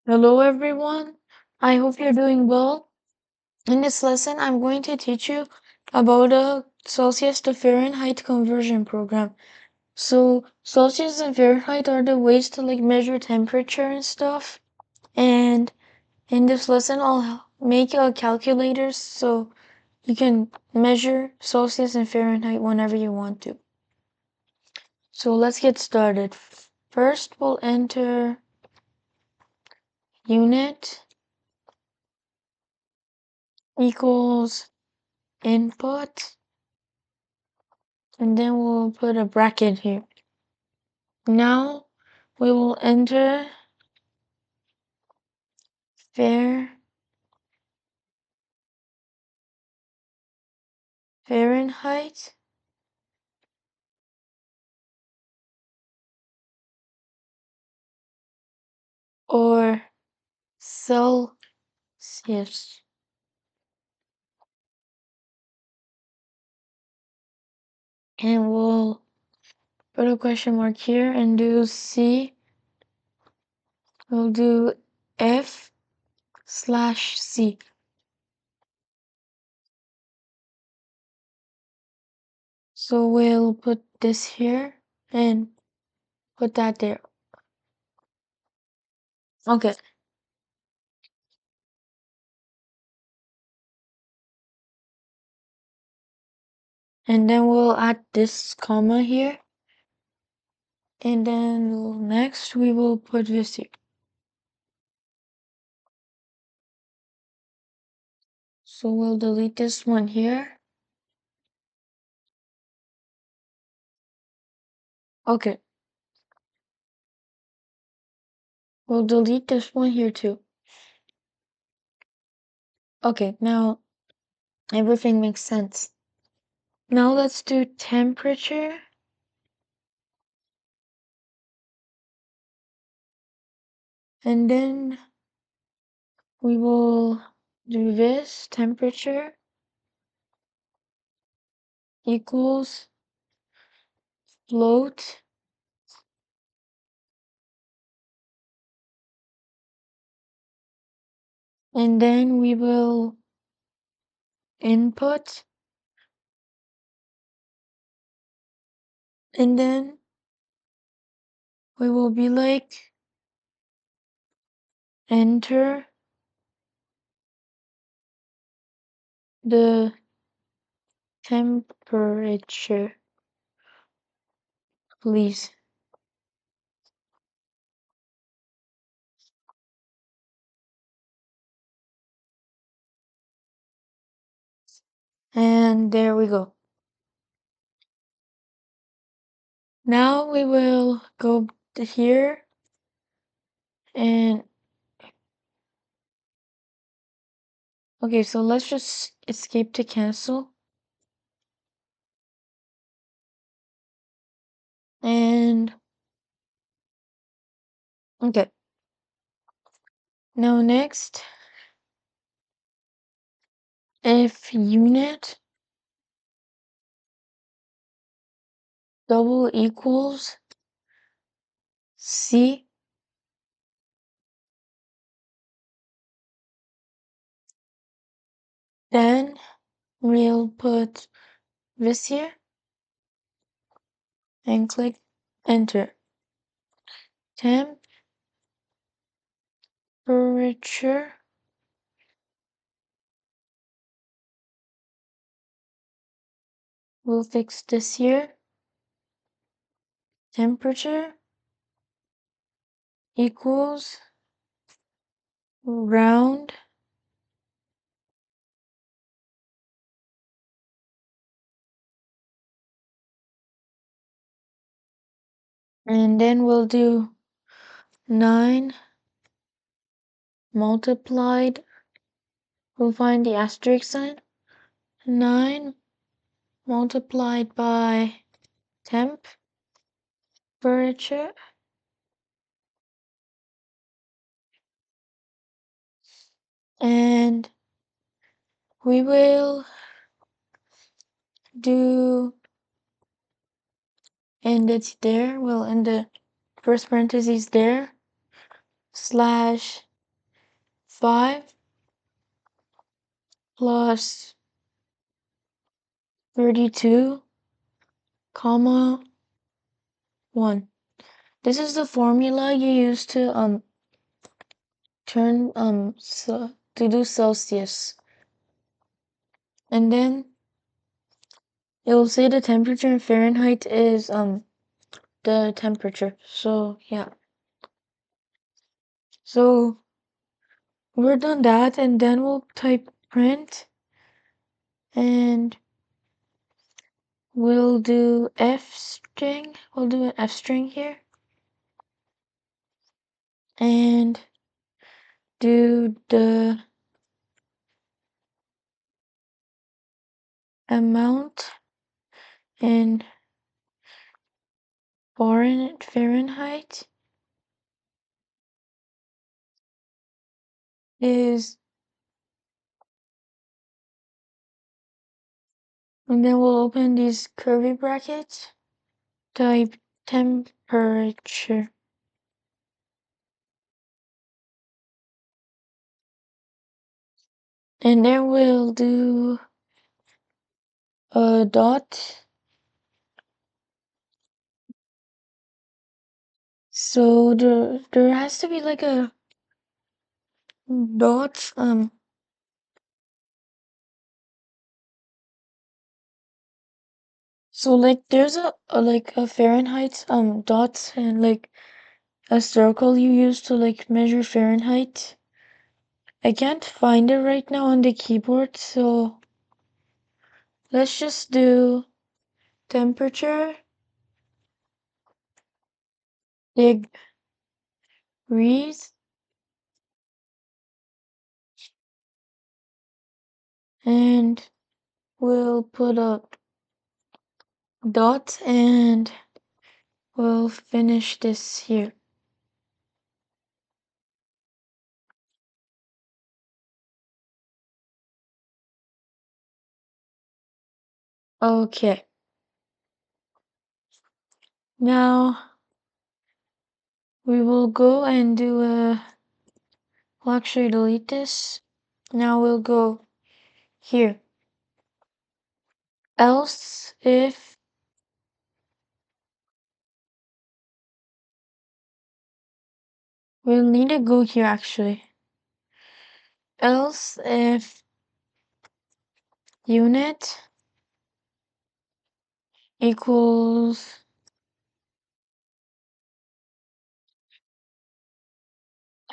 Hello everyone. I hope you're doing well. In this lesson, I'm going to teach you about a Celsius to Fahrenheit conversion program. So Celsius and Fahrenheit are the ways to measure temperature and stuff. And in this lesson, I'll make a calculator so you can measure Celsius and Fahrenheit whenever you want to. So let's get started. First, we'll enter unit equals input, and then we'll put a bracket here. Now we will enter Fahrenheit or Celsius. And we'll put a question mark here and do C. We'll do F/C. So we'll put this here and put that there. Okay. And then we'll add this comma here. And then next we will put this here. So we'll delete this one here. Okay. We'll delete this one here too. Okay, now everything makes sense. Now let's do temperature. And then we will do this temperature equals float and then we will input and then we will be like enter the temperature, please. And there we go. Now we will go to here and okay, so let's just escape to cancel. And okay. Now next, if unit double equals C, then we'll put this here and click enter. Temperature we'll fix this here. Temperature equals round and then we'll do 9 multiplied, we'll find the asterisk sign, 9 multiplied by temperature and we will do, and it's there, we'll end the first parentheses there, slash 5 plus 32, comma 1. This is the formula you use to turn to do Celsius. And then it will say the temperature in Fahrenheit is the temperature. So yeah. So we're done that, and then we'll type print, and we'll do F string. We'll do an F string here, and do the amount in Fahrenheit is, and then we'll open these curly brackets, type temperature. And then we'll do a dot. So there has to be like a dot. So like there's a Fahrenheit dot, and like a circle you use to like measure Fahrenheit. I can't find it right now on the keyboard, so let's just do temperature degrees, and we'll put a dot, and we'll finish this here. Okay. Now we will go and do a, we'll actually delete this. Now we'll go here. Else if we'll need to go here actually. Else if unit equals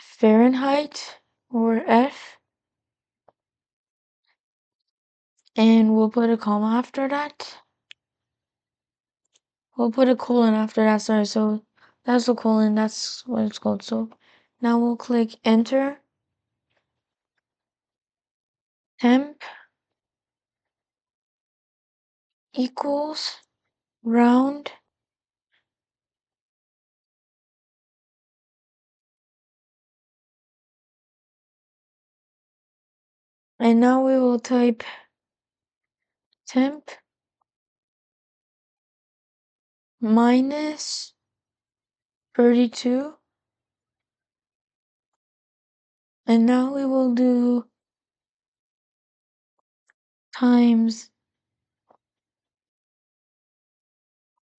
Fahrenheit or F, and we'll put a comma after that. We'll put a colon after that, sorry, so that's a colon, that's what it's called. So now we'll click enter, temp equals round and now we will type temp minus 32, and now we will do times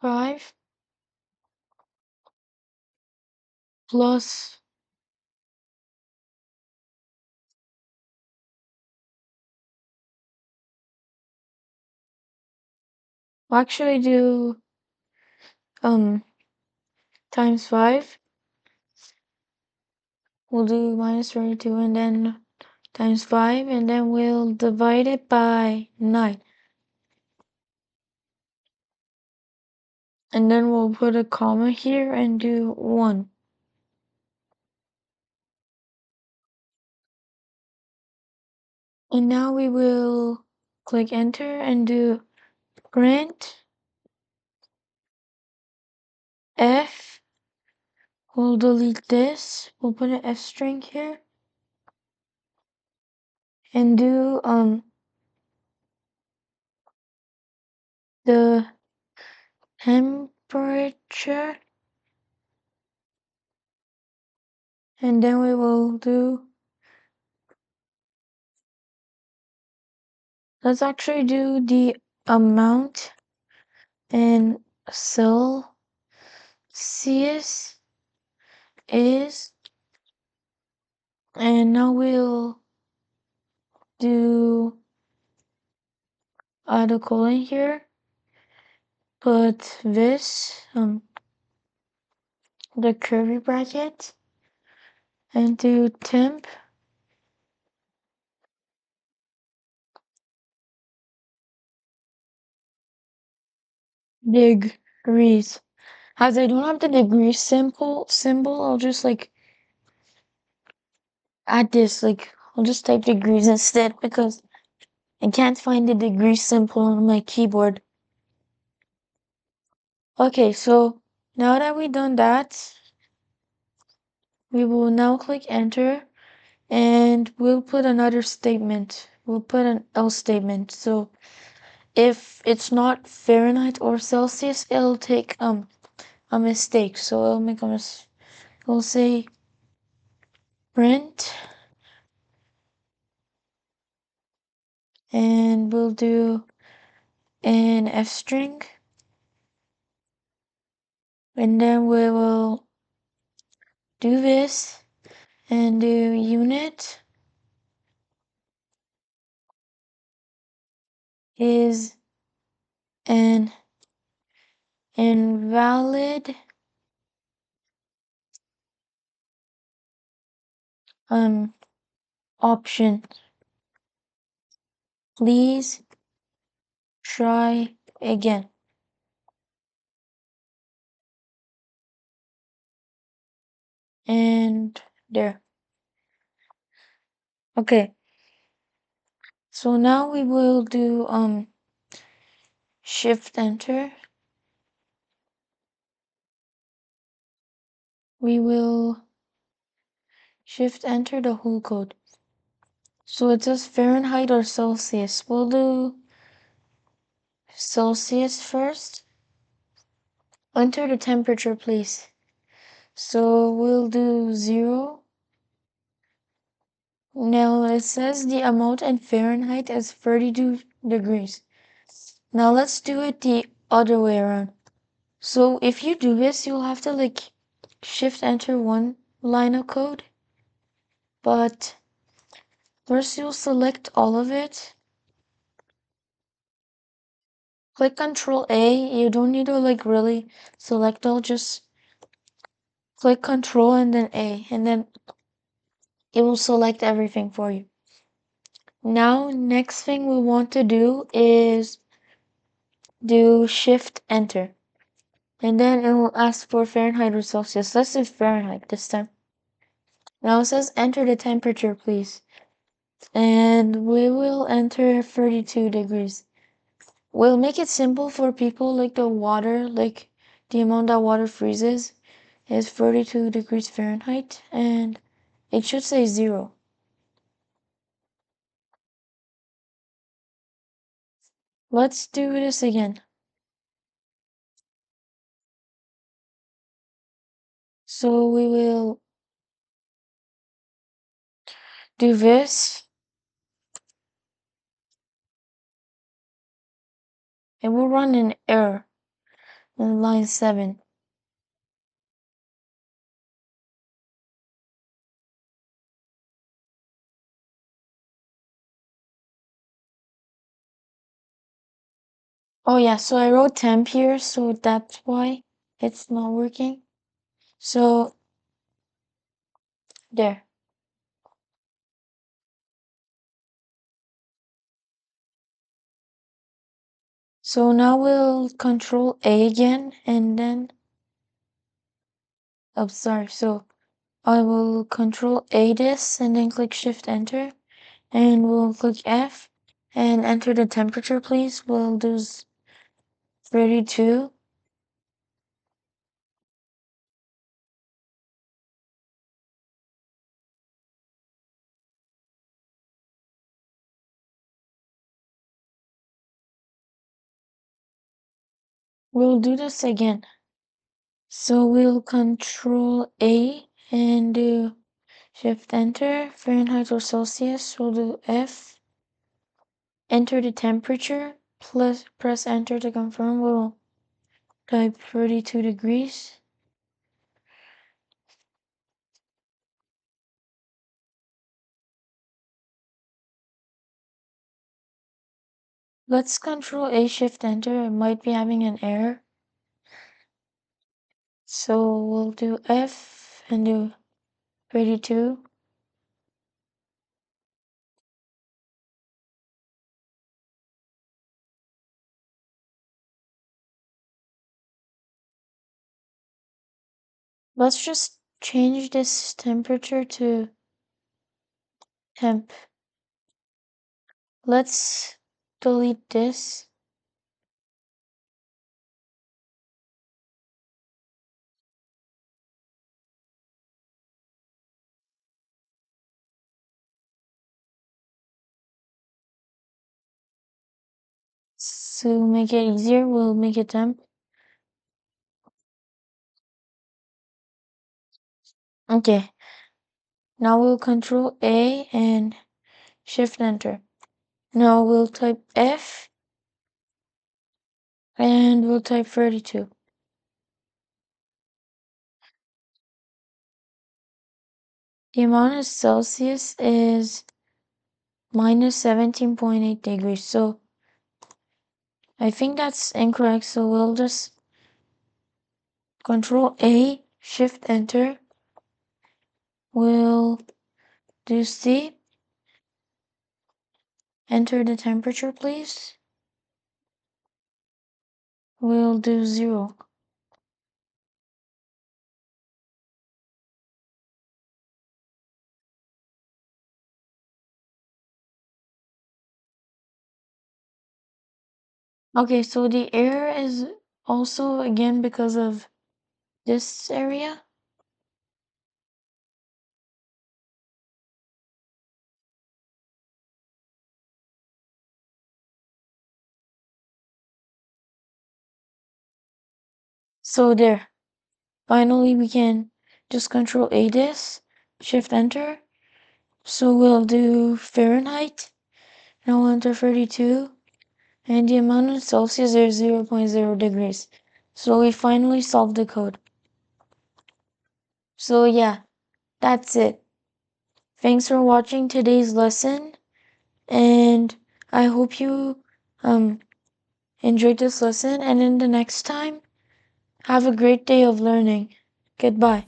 5 plus, we'll actually do times 5. We'll do minus 32 and then times 5, and then we'll divide it by 9. And then we'll put a comma here and do 1. And now we will click enter and do print F. We'll delete this. We'll put an F string here and do the temperature, and then we will do Let's actually do the amount in Celsius is, and now we'll do the colon here. Put this the curly bracket and do temp degrees. As I don't have the degree symbol, I'll just like add this, like I'll just type degrees instead because I can't find the degree symbol on my keyboard. Okay, so now that we've done that, we will now click enter and we'll put another statement. We'll put an else statement. So if it's not Fahrenheit or Celsius, it'll take a mistake. So it'll make it'll say print and we'll do an F string and then we will do this and do unit is an invalid option. Please try again. And there. Okay. So now we will do shift enter. We will shift enter the whole code. So it says Fahrenheit or Celsius. We'll do Celsius first. Enter the temperature, please. So we'll do 0. Now it says the amount in Fahrenheit is 32 degrees. Now let's do it the other way around. So if you do this, you'll have to like shift enter one line of code. But first you'll select all of it. Click Control A. You don't need to like really select all, just click Control and then A, and then it will select everything for you. Now, next thing we want to do is do Shift Enter. And then it will ask for Fahrenheit or Celsius. Let's do Fahrenheit this time. Now it says enter the temperature, please. And we will enter 32 degrees. We'll make it simple for people like the water, like the amount that water freezes is 32 degrees Fahrenheit, and it should say 0. Let's do this again. So we will do this, and we'll run an error in line 7. Oh yeah, so I wrote temp here, so that's why it's not working. So there. So now we'll control A again, and then, oh sorry, so I will control A this, and then click shift enter, and we'll click F, and enter the temperature please. We'll do 32. We'll do this again. So we'll control A and do shift enter, Fahrenheit or Celsius. We'll do F enter the temperature, plus press enter to confirm. We'll type 32 degrees. Let's control A shift enter. It might be having an error. So we'll do F and do 32. Let's just change this temperature to temp. Let's delete this. To make it easier, we'll make it temp. Okay. Now we'll control A and shift enter. Now we'll type F and we'll type 32. The amount of Celsius is minus 17.8 degrees. So I think that's incorrect. So we'll just control A, shift enter. We'll do C. Enter the temperature, please. We'll do 0. Okay, so the error is also again because of this area. So there. Finally, we can just control A this, shift enter. So we'll do Fahrenheit. Now we'll enter 32. And the amount of Celsius is 0.0 degrees. So we finally solved the code. So yeah, that's it. Thanks for watching today's lesson. And I hope you enjoyed this lesson. And in the next time, have a great day of learning. Goodbye.